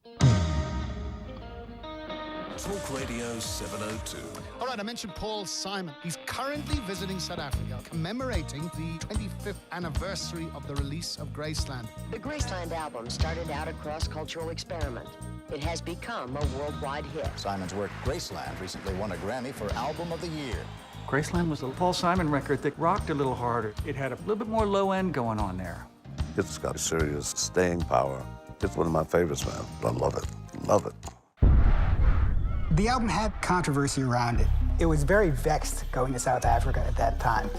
Talk Radio 702. All right, I mentioned Paul Simon. He's currently visiting South Africa, commemorating the 25th anniversary of the release of Graceland. The Graceland album started out a cross-cultural experiment. It has become a worldwide hit. Simon's work, Graceland, recently won a Grammy for Album of the Year. Graceland was a Paul Simon record that rocked a little harder. It had a little bit more low end going on there. It's got serious staying power. It's one of my favorites, man. I love it. Love it. The album had controversy around it. It was very vexed going to South Africa at that time.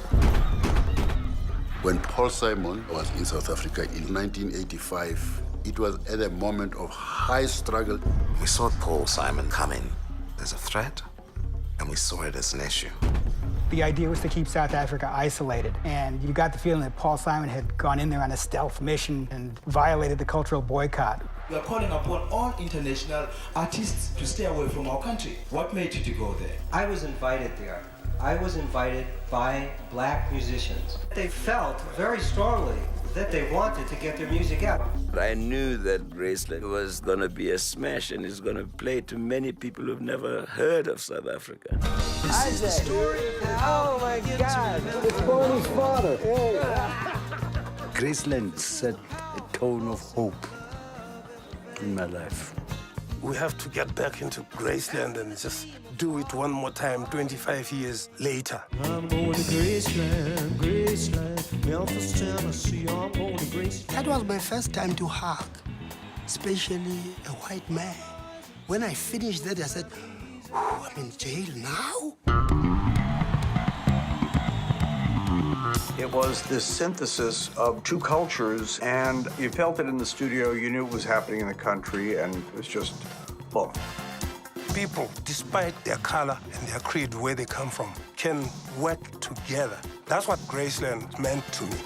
When Paul Simon was in South Africa in 1985, it was at a moment of high struggle. We saw Paul Simon coming as a threat, and we saw it as an issue. The idea was to keep South Africa isolated, and you got the feeling that Paul Simon had gone in there on a stealth mission and violated the cultural boycott. We are calling upon all international artists to stay away from our country. What made you to go there? I was invited there. I was invited by black musicians. They felt very strongly that they wanted to get their music out. I knew that Graceland was going to be a smash and it's going to play to many people who've never heard of South Africa. Isaac! Oh my God! It's Boney's father. Hey. Graceland set a tone of hope in my life. We have to get back into Graceland and just do it one more time, 25 years later. I'm going to Graceland, Graceland, Memphis, Tennessee, I'm going to Graceland. That was my first time to hug, especially a white man. When I finished that, I said, I'm in jail now? It was this synthesis of two cultures, and you felt it in the studio, you knew it was happening in the country, and it was just, boom. People, despite their color and their creed, where they come from, can work together. That's what Graceland meant to me.